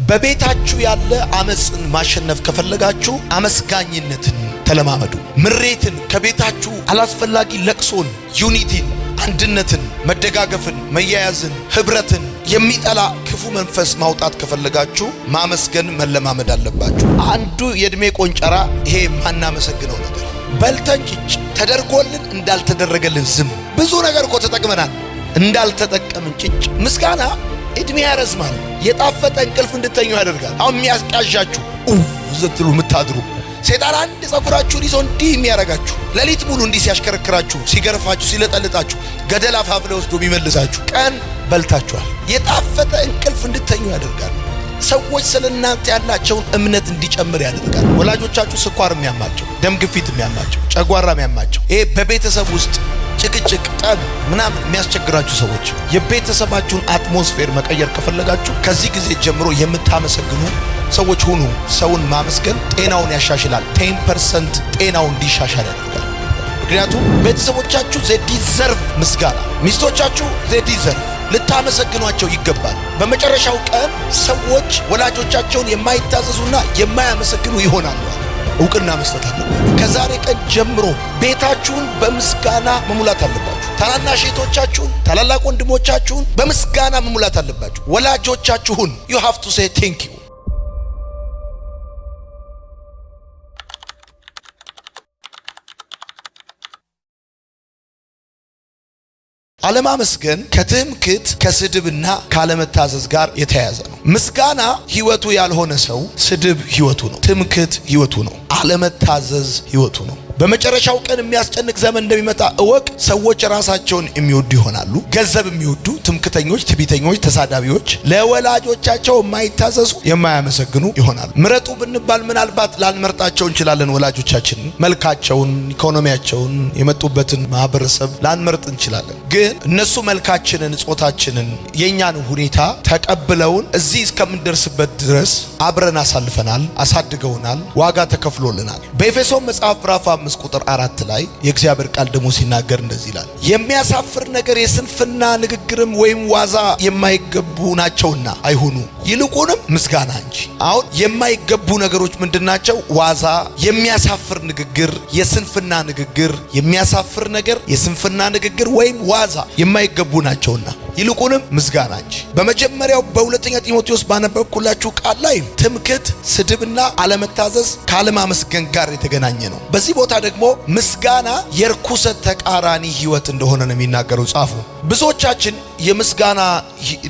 በቤታችሁ ያለ አመጽን ማሸነፍ ከፈለጋችሁ አመስጋኝነትን ተለማመዱ። ምሬትን ከቤታችሁ አላስፈላጊ ለቅሶን፣ ዩኒቲን፣ አንድነትን፣ መደጋገፍን፣ መያያዝን፣ ህብረትን የሚጠላ ክፉ መንፈስ ማውጣት ከፈለጋችሁ ማመስገን መለማመድ አለባችሁ። አንዱ የእድሜ ቆንጨራ ይሄ ማናመሰግነው ነገር በልተን ጭጭ ተደርጎልን እንዳልተደረገልን ዝም ብዙ ነገር እኮ ተጠቅመናል እንዳልተጠቀምን ጭጭ። ምስጋና እድሜ ያረዝማል፣ የጣፈጠ እንቅልፍ እንድተኙ ያደርጋል። አሁን የሚያስቃዣችሁ ዘትሉ ምታድሩ ሰይጣን አንድ ጸጉራችሁን ይዞ እንዲህ የሚያረጋችሁ ሌሊት ሙሉ እንዲህ ሲያሽከረክራችሁ፣ ሲገርፋችሁ፣ ሲለጠልጣችሁ ገደል አፋፍ ላይ ወስዶ የሚመልሳችሁ ቀን በልታችኋል። የጣፈጠ እንቅልፍ እንድተኙ ያደርጋል። ሰዎች ስለናንተ ያላቸውን እምነት እንዲጨምር ያደርጋል። ወላጆቻችሁ ስኳር የሚያማቸው፣ ደም ግፊት የሚያማቸው፣ ጨጓራ የሚያማቸው ይሄ በቤተሰብ ውስጥ ጭቅጭቅ፣ ጠብ ምናምን የሚያስቸግራችሁ ሰዎች የቤተሰባችሁን አትሞስፌር መቀየር ከፈለጋችሁ ከዚህ ጊዜ ጀምሮ የምታመሰግኑ ሰዎች ሁኑ። ሰውን ማመስገን ጤናውን ያሻሽላል። 10% ጤናውን እንዲሻሻል ያደርጋል። ምክንያቱም ቤተሰቦቻችሁ they deserve ምስጋና፣ ሚስቶቻችሁ they deserve ልታመሰግኗቸው ይገባል። በመጨረሻው ቀን ሰዎች ወላጆቻቸውን የማይታዘዙና የማያመሰግኑ ይሆናሉ። እውቅና መስጠት አለባችሁ። ከዛሬ ቀን ጀምሮ ቤታችሁን በምስጋና መሙላት አለባችሁ። ታናናሽ እህቶቻችሁን፣ ታላላቅ ወንድሞቻችሁን በምስጋና መሙላት አለባችሁ። ወላጆቻችሁን you have to say thank you። አለማመስገን ከትምክህት ከስድብና ካለመታዘዝ ጋር የተያያዘ ነው። ምስጋና ህይወቱ ያልሆነ ሰው ስድብ ህይወቱ ነው፣ ትምክህት ህይወቱ ነው፣ አለመታዘዝ ህይወቱ ነው። በመጨረሻው ቀን የሚያስጨንቅ ዘመን እንደሚመጣ እወቅ። ሰዎች ራሳቸውን የሚወዱ ይሆናሉ፣ ገንዘብ የሚወዱ፣ ትምክህተኞች፣ ትዕቢተኞች፣ ተሳዳቢዎች፣ ለወላጆቻቸው የማይታዘዙ፣ የማያመሰግኑ ይሆናሉ። ምረጡ ብንባል ምናልባት ላንመርጣቸው እንችላለን። ወላጆቻችንን፣ መልካቸውን፣ ኢኮኖሚያቸውን፣ የመጡበትን ማህበረሰብ ላንመርጥ እንችላለን። ግን እነሱ መልካችንን፣ ጾታችንን፣ የኛን ሁኔታ ተቀብለውን እዚህ እስከምንደርስበት ድረስ አብረን አሳልፈናል፣ አሳድገውናል፣ ዋጋ ተከፍሎልናል። በኤፌሶን መጽሐፍ ምዕራፍ 5 ቁጥር 4 ላይ የእግዚአብሔር ቃል ደግሞ ሲናገር እንደዚህ ይላል፣ የሚያሳፍር ነገር የስንፍና ንግግርም ወይም ዋዛ የማይገቡ ናቸውና አይሁኑ፣ ይልቁንም ምስጋና እንጂ። አሁን የማይገቡ ነገሮች ምንድናቸው? ዋዛ፣ የሚያሳፍር ንግግር፣ የስንፍና ንግግር። የሚያሳፍር ነገር፣ የስንፍና ንግግር ወይም ዋዛ የማይገቡ ናቸውና ይልቁንም ምስጋና እንጂ። በመጀመሪያው በሁለተኛ ጢሞቴዎስ ባነበብኩላችሁ ቃል ላይ ትምክህት፣ ስድብና አለመታዘዝ ከአለማመስገን ጋር የተገናኘ ነው። በዚህ ቦታ ደግሞ ምስጋና የርኩሰት ተቃራኒ ህይወት እንደሆነ ነው የሚናገረው ጻፉ። ብዙዎቻችን የምስጋና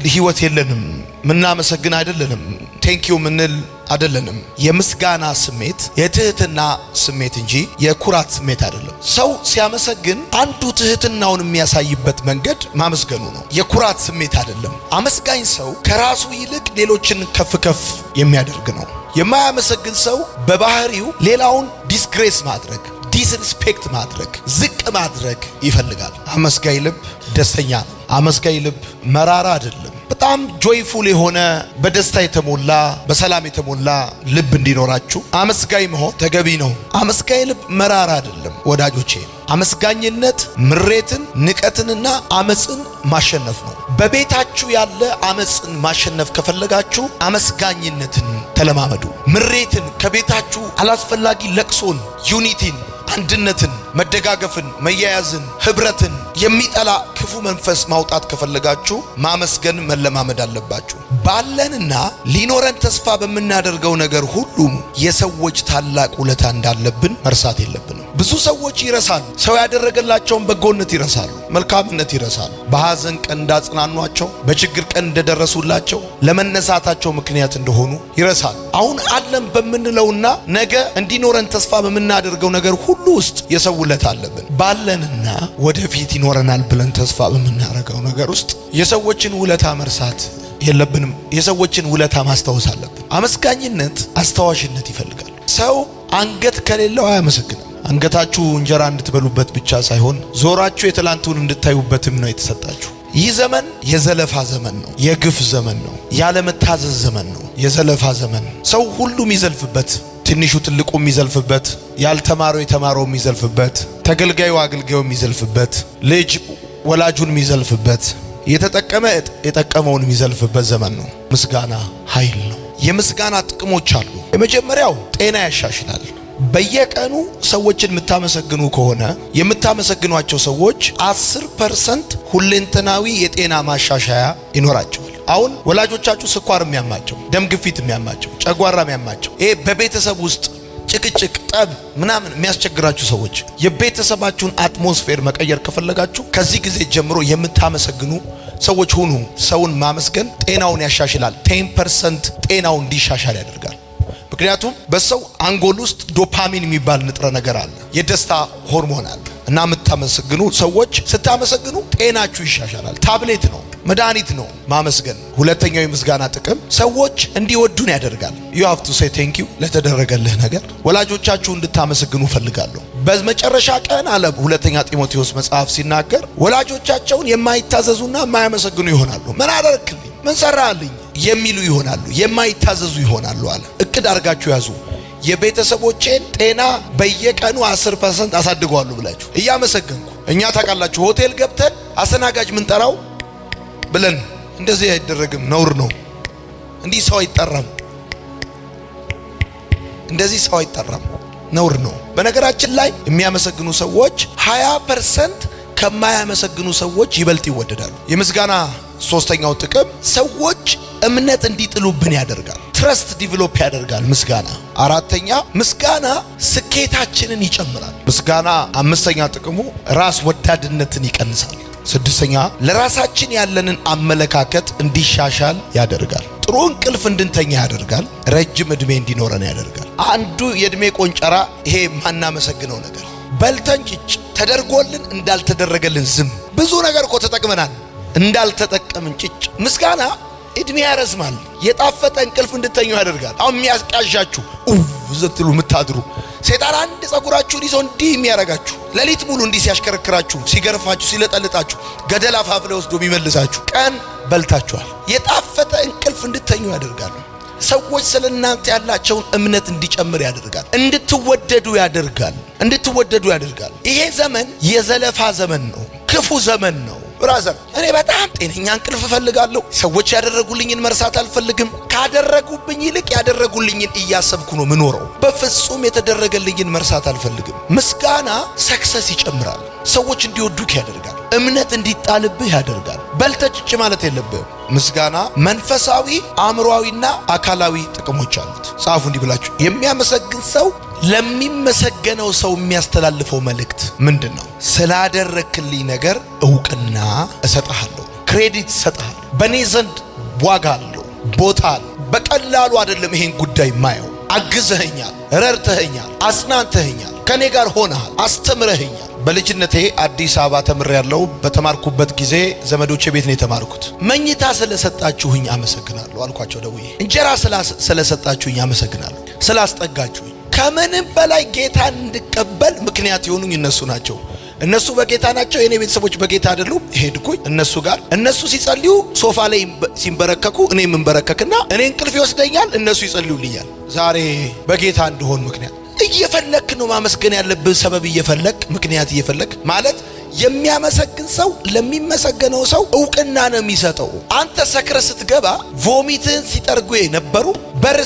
ህይወት የለንም፣ ምናመሰግን አይደለንም፣ ቴንኪው ምንል አይደለንም። የምስጋና ስሜት የትህትና ስሜት እንጂ የኩራት ስሜት አይደለም። ሰው ሲያመሰግን አንዱ ትህትናውን የሚያሳይበት መንገድ ማመስገኑ ነው፣ የኩራት ስሜት አይደለም። አመስጋኝ ሰው ከራሱ ይልቅ ሌሎችን ከፍ ከፍ የሚያደርግ ነው። የማያመሰግን ሰው በባህሪው ሌላውን ዲስግሬስ ማድረግ፣ ዲስሪስፔክት ማድረግ፣ ዝቅ ማድረግ ይፈልጋል። አመስጋኝ ልብ ደስተኛ ነው። አመስጋኝ ልብ መራራ አይደለም። በጣም ጆይፉል የሆነ በደስታ የተሞላ በሰላም የተሞላ ልብ እንዲኖራችሁ አመስጋኝ መሆን ተገቢ ነው። አመስጋኝ ልብ መራራ አይደለም ወዳጆቼ። አመስጋኝነት ምሬትን፣ ንቀትንና አመጽን ማሸነፍ ነው። በቤታችሁ ያለ አመጽን ማሸነፍ ከፈለጋችሁ አመስጋኝነትን ተለማመዱ። ምሬትን ከቤታችሁ አላስፈላጊ ለቅሶን፣ ዩኒቲን፣ አንድነትን፣ መደጋገፍን፣ መያያዝን፣ ህብረትን የሚጠላ ክፉ መንፈስ ማውጣት ከፈለጋችሁ ማመስገን መለማመድ አለባችሁ። ባለንና ሊኖረን ተስፋ በምናደርገው ነገር ሁሉ የሰዎች ታላቅ ውለታ እንዳለብን መርሳት የለብንም። ብዙ ሰዎች ይረሳሉ። ሰው ያደረገላቸውን በጎነት ይረሳሉ፣ መልካምነት ይረሳሉ። በሐዘን ቀን እንዳጽናኗቸው፣ በችግር ቀን እንደደረሱላቸው፣ ለመነሳታቸው ምክንያት እንደሆኑ ይረሳሉ። አሁን አለን በምንለውና ነገ እንዲኖረን ተስፋ በምናደርገው ነገር ሁሉ ውስጥ የሰው ውለታ አለብን። ባለንና ወደፊት ይኖረናል ብለን ተስፋ በምናደርገው ነገር ውስጥ የሰዎችን ውለታ መርሳት የለብንም። የሰዎችን ውለታ ማስታወስ አለብን። አመስጋኝነት አስታዋሽነት ይፈልጋል። ሰው አንገት ከሌለው አያመሰግንም። አንገታችሁ እንጀራ እንድትበሉበት ብቻ ሳይሆን ዞራችሁ የትላንቱን እንድታዩበትም ነው የተሰጣችሁ። ይህ ዘመን የዘለፋ ዘመን ነው፣ የግፍ ዘመን ነው፣ ያለመታዘዝ ዘመን ነው፣ የዘለፋ ዘመን ነው። ሰው ሁሉ የሚዘልፍበት፣ ትንሹ ትልቁ የሚዘልፍበት፣ ያልተማረው የተማረው የሚዘልፍበት፣ ተገልጋዩ አገልጋዩ የሚዘልፍበት፣ ልጅ ወላጁን የሚዘልፍበት፣ የተጠቀመ የጠቀመውን የሚዘልፍበት ዘመን ነው። ምስጋና ኃይል ነው። የምስጋና ጥቅሞች አሉ። የመጀመሪያው ጤና ያሻሽላል። በየቀኑ ሰዎችን የምታመሰግኑ ከሆነ የምታመሰግኗቸው ሰዎች 10% ሁለንተናዊ የጤና ማሻሻያ ይኖራቸዋል። አሁን ወላጆቻችሁ ስኳር የሚያማቸው፣ ደም ግፊት የሚያማቸው፣ ጨጓራ የሚያማቸው፣ ይሄ በቤተሰብ ውስጥ ጭቅጭቅ፣ ጠብ ምናምን የሚያስቸግራችሁ ሰዎች የቤተሰባችሁን አትሞስፌር መቀየር ከፈለጋችሁ ከዚህ ጊዜ ጀምሮ የምታመሰግኑ ሰዎች ሁኑ። ሰውን ማመስገን ጤናውን ያሻሽላል። 10% ጤናውን እንዲሻሻል ያደርጋል። ምክንያቱም በሰው አንጎል ውስጥ ዶፓሚን የሚባል ንጥረ ነገር አለ፣ የደስታ ሆርሞን አለ እና የምታመሰግኑ ሰዎች ስታመሰግኑ ጤናችሁ ይሻሻላል። ታብሌት ነው፣ መድኃኒት ነው ማመስገን። ሁለተኛው የምስጋና ጥቅም ሰዎች እንዲወዱን ያደርጋል። you have to say thank you ለተደረገልህ ነገር። ወላጆቻችሁ እንድታመሰግኑ ፈልጋለሁ። በመጨረሻ ቀን አለ ሁለተኛ ጢሞቴዎስ መጽሐፍ ሲናገር ወላጆቻቸውን የማይታዘዙና የማያመሰግኑ ይሆናሉ። ምን አደረክልኝ፣ ምን ሰራልኝ የሚሉ ይሆናሉ፣ የማይታዘዙ ይሆናሉ አለ። እቅድ አድርጋችሁ ያዙ። የቤተሰቦቼን ጤና በየቀኑ 10% አሳድገዋለሁ ብላችሁ እያመሰገንኩ። እኛ ታውቃላችሁ ሆቴል ገብተን አስተናጋጅ ምን ጠራው ብለን እንደዚህ አይደረግም፣ ነውር ነው። እንዲህ ሰው አይጠራም፣ እንደዚህ ሰው አይጠራም፣ ነውር ነው። በነገራችን ላይ የሚያመሰግኑ ሰዎች 20% ከማያመሰግኑ ሰዎች ይበልጥ ይወደዳሉ። የምስጋና ሶስተኛው ጥቅም ሰዎች እምነት እንዲጥሉብን ያደርጋል። ትረስት ዲቨሎፕ ያደርጋል ምስጋና። አራተኛ ምስጋና ስኬታችንን ይጨምራል። ምስጋና አምስተኛ ጥቅሙ ራስ ወዳድነትን ይቀንሳል። ስድስተኛ ለራሳችን ያለንን አመለካከት እንዲሻሻል ያደርጋል። ጥሩ እንቅልፍ እንድንተኛ ያደርጋል። ረጅም ዕድሜ እንዲኖረን ያደርጋል። አንዱ የዕድሜ ቆንጨራ ይሄ ማናመሰግነው ነገር፣ በልተን ጭጭ ተደርጎልን እንዳልተደረገልን ዝም። ብዙ ነገር እኮ ተጠቅመናል እንዳልተጠቀምን ጭጭ። ምስጋና እድሜ ያረዝማል። የጣፈጠ እንቅልፍ እንድተኙ ያደርጋል። አሁን የሚያስቃዣችሁ ዘትሉ ምታድሩ ሰይጣን አንድ ጸጉራችሁን ይዞ እንዲህ የሚያረጋችሁ ሌሊት ሙሉ እንዲህ ሲያሽከረክራችሁ፣ ሲገርፋችሁ፣ ሲለጠልጣችሁ ገደል አፋፍ ላይ ወስዶ የሚመልሳችሁ ቀን በልታችኋል። የጣፈጠ እንቅልፍ እንድተኙ ያደርጋል። ሰዎች ስለእናንተ ያላቸውን እምነት እንዲጨምር ያደርጋል። እንድትወደዱ ያደርጋል። ይሄ ዘመን የዘለፋ ዘመን ነው። ክፉ ዘመን ነው። ብራዘር እኔ በጣም ጤነኛ እንቅልፍ እፈልጋለሁ። ሰዎች ያደረጉልኝን መርሳት አልፈልግም። ካደረጉብኝ ይልቅ ያደረጉልኝን እያሰብኩ ነው ምኖረው። በፍጹም የተደረገልኝን መርሳት አልፈልግም። ምስጋና ሰክሰስ ይጨምራል። ሰዎች እንዲወዱክ ያደርጋል። እምነት እንዲጣልብህ ያደርጋል። በልተጭጭ ማለት የለብህም። ምስጋና መንፈሳዊ፣ አእምሮአዊና አካላዊ ጥቅሞች አሉት። ጻፉ እንዲህ ብላችሁ። የሚያመሰግን ሰው ለሚመሰገነው ሰው የሚያስተላልፈው መልእክት ምንድነው? ስላደረክልኝ ነገር እውቅና እሰጥሃለሁ፣ ክሬዲት እሰጥሃለሁ። በኔ ዘንድ ዋጋ አለው፣ ቦታ አለው። በቀላሉ አይደለም ይሄን ጉዳይ ማየው። አግዘኸኛል፣ ረድተኸኛል፣ አጽናንተኸኛል፣ ከኔ ጋር ሆነሃል፣ አስተምረኸኛል። በልጅነቴ አዲስ አበባ ተምሬያለሁ። በተማርኩበት ጊዜ ዘመዶቼ ቤት ነው የተማርኩት። መኝታ ስለሰጣችሁኝ አመሰግናለሁ አልኳቸው ደውዬ። እንጀራ ስለሰጣችሁኝ አመሰግናለሁ፣ ስላስጠጋችሁኝ። ከምንም በላይ ጌታን እንድቀበል ምክንያት የሆኑኝ እነሱ ናቸው። እነሱ በጌታ ናቸው፣ የኔ ቤተሰቦች በጌታ አይደሉም። ሄድኩኝ እነሱ ጋር። እነሱ ሲጸልዩ ሶፋ ላይ ሲንበረከኩ እኔ ምንበረከክና እኔ እንቅልፍ ይወስደኛል፣ እነሱ ይጸልዩልኛል። ዛሬ በጌታ እንደሆን ምክንያት እየፈለክ ነው ማመስገን ያለብህ። ሰበብ እየፈለክ፣ ምክንያት እየፈለክ ማለት። የሚያመሰግን ሰው ለሚመሰገነው ሰው እውቅና ነው የሚሰጠው። አንተ ሰክረ ስትገባ ቮሚትን ሲጠርጉ የነበሩ፣ በር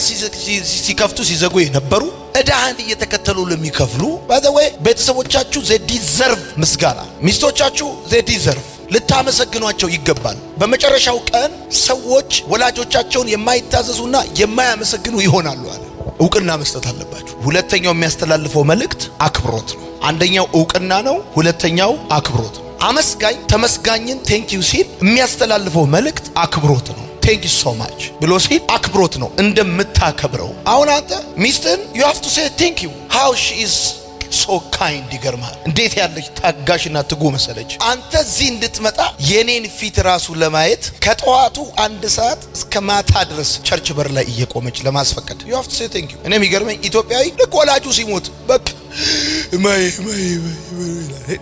ሲከፍቱ ሲዘጉ የነበሩ፣ እዳህን እየተከተሉ ለሚከፍሉ ባይዘዌ ቤተሰቦቻችሁ they deserve ምስጋና። ሚስቶቻችሁ they deserve ልታመሰግኗቸው ይገባል። በመጨረሻው ቀን ሰዎች ወላጆቻቸውን የማይታዘዙና የማያመሰግኑ ይሆናሉ አለ። እውቅና መስጠት አለባችሁ። ሁለተኛው የሚያስተላልፈው መልእክት አክብሮት ነው። አንደኛው እውቅና ነው፣ ሁለተኛው አክብሮት ነው። አመስጋኝ ተመስጋኝን ቴንኪው ሲል የሚያስተላልፈው መልእክት አክብሮት ነው። ቴንክ ዩ ሶ ማች ብሎ ሲል አክብሮት ነው፣ እንደምታከብረው። አሁን አንተ ሚስትን you have to say thank you how she is so kind። ይገርማል እንዴት ያለች ታጋሽና ትጉ መሰለች። አንተ እዚህ እንድትመጣ የኔን ፊት ራሱ ለማየት ከጠዋቱ 1 ሰዓት እስከ ማታ ድረስ ቸርች በር ላይ እየቆመች ለማስፈቀድ you have to say thank you። እኔ የሚገርመኝ ኢትዮጵያዊ ልክ ወላጁ ሲሞት በቃ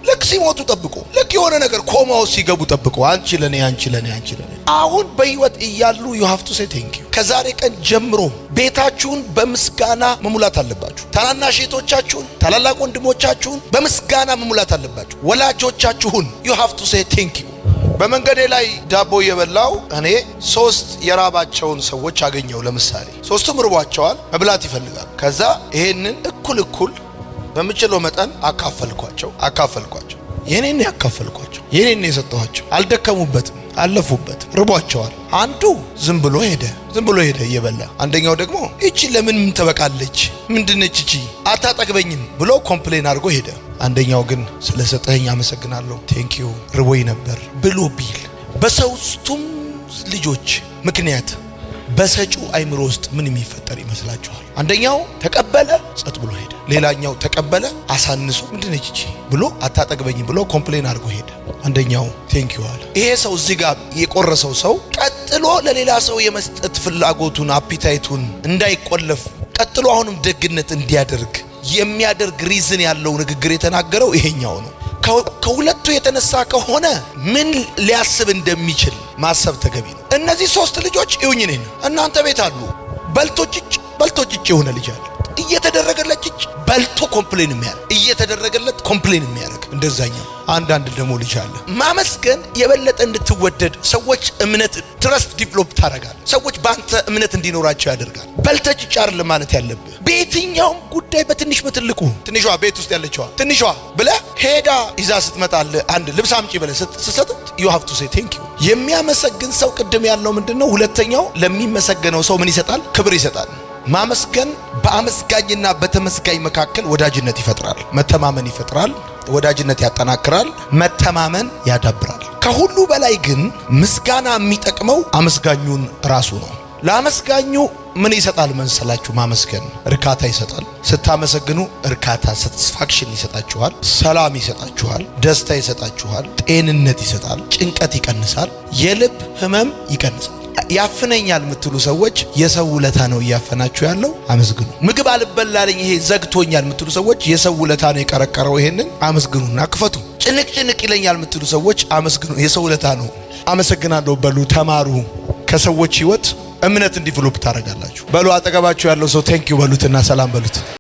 ልክ ሲሞቱ ጠብቆ፣ ልክ የሆነ ነገር ኮማው ሲገቡ ጠብቆ አንቺ ለኔ። አሁን በህይወት እያሉ you have to say thank you። ከዛሬ ቀን ጀምሮ ቤታችሁን በምስጋና መሙላት አለባችሁ። ታናናሽ እህቶቻችሁን፣ ታላላቅ ወንድሞቻችሁን በምስጋና መሙላት አለባችሁ። ወላጆቻችሁን you have to say thank you። በመንገዴ ላይ ዳቦ እየበላው እኔ 3 የራባቸውን ሰዎች አገኘው። ለምሳሌ 3ቱም ርቧቸዋል፣ መብላት ይፈልጋሉ። ከዛ ይሄንን እኩል በምችለው መጠን አካፈልኳቸው። የኔን ያካፈልኳቸው፣ የኔን የሰጠኋቸው። አልደከሙበትም፣ አለፉበት፣ ርቧቸዋል። አንዱ ዝም ብሎ ሄደ እየበላ። አንደኛው ደግሞ እቺ ለምን ትበቃለች? ምንድነች እቺ? አታጠግበኝም ብሎ ኮምፕሌን አድርጎ ሄደ። አንደኛው ግን ስለሰጠኝ አመሰግናለሁ፣ ቴንኪዩ፣ ርቦኝ ነበር ብሎ ቢል በሶስቱም ልጆች ምክንያት በሰጪው አይምሮ ውስጥ ምን የሚፈጠር ይመስላችኋል? አንደኛው ተቀበለ፣ ጸጥ ብሎ ሄደ። ሌላኛው ተቀበለ፣ አሳንሶ ምንድነች እቺ ብሎ አታጠግበኝም ብሎ ኮምፕሌን አድርጎ ሄደ። አንደኛው ቴንኪዩ አለ። ይሄ ሰው እዚህ ጋር የቆረሰው ሰው ቀጥሎ ለሌላ ሰው የመስጠት ፍላጎቱን አፒታይቱን እንዳይቆለፍ ቀጥሎ አሁንም ደግነት እንዲያደርግ የሚያደርግ ሪዝን ያለው ንግግር የተናገረው ይሄኛው ነው። ከሁለቱ የተነሳ ከሆነ ምን ሊያስብ እንደሚችል ማሰብ ተገቢ ነው። እነዚህ 3 ልጆች ይሁኝ ነኝ እናንተ ቤት አሉ። በልቶ ጭጭ የሆነ ልጅ አለ። እየተደረገለት ጭጭ በልቶ ኮምፕሌን የሚያደርግ እየተደረገለት ኮምፕሌን የሚያደርግ እንደዛኛው። አንዳንድ ደግሞ ልጅ አለ። ማመስገን የበለጠ እንድትወደድ ሰዎች እምነት ትረስት ዲቨሎፕ ታደርጋል። ሰዎች በአንተ እምነት እንዲኖራቸው ያደርጋል። በልተ ጭጭ አይደለም ማለት ያለብህ። በየትኛውም ጉዳይ በትንሽ በትልቁ ትንሿ ቤት ውስጥ ያለችዋ ትንሿ ብለህ ሄዳ ይዛ ስትመጣል አንድ ልብስ አምጪ ብለህ ስትሰጥ you have to say thank you። የሚያመሰግን ሰው ቅድም ያለው ምንድነው? ሁለተኛው ለሚመሰገነው ሰው ምን ይሰጣል? ክብር ይሰጣል። ማመስገን በአመስጋኝና በተመስጋኝ መካከል ወዳጅነት ይፈጥራል፣ መተማመን ይፈጥራል፣ ወዳጅነት ያጠናክራል፣ መተማመን ያዳብራል። ከሁሉ በላይ ግን ምስጋና የሚጠቅመው አመስጋኙን ራሱ ነው። ለአመስጋኙ ምን ይሰጣል መሰላችሁ? ማመስገን እርካታ ይሰጣል። ስታመሰግኑ እርካታ ሳቲስፋክሽን ይሰጣችኋል፣ ሰላም ይሰጣችኋል፣ ደስታ ይሰጣችኋል፣ ጤንነት ይሰጣል፣ ጭንቀት ይቀንሳል፣ የልብ ህመም ይቀንሳል። ያፍነኛል የምትሉ ሰዎች የሰው ውለታ ነው እያፈናችሁ ያለው፣ አመስግኑ። ምግብ አልበላለኝ ይሄ ዘግቶኛል የምትሉ ሰዎች የሰው ውለታ ነው የቀረቀረው፣ ይሄንን አመስግኑና ክፈቱ። ጭንቅ ይለኛል የምትሉ ሰዎች አመስግኑ፣ የሰው ውለታ ነው። አመሰግናለሁ በሉ፣ ተማሩ። ከሰዎች ህይወት እምነት እንዲፍሎፕ ታደርጋላችሁ። በሉ አጠገባችሁ ያለው ሰው ቴንኪዩ በሉትና ሰላም በሉት።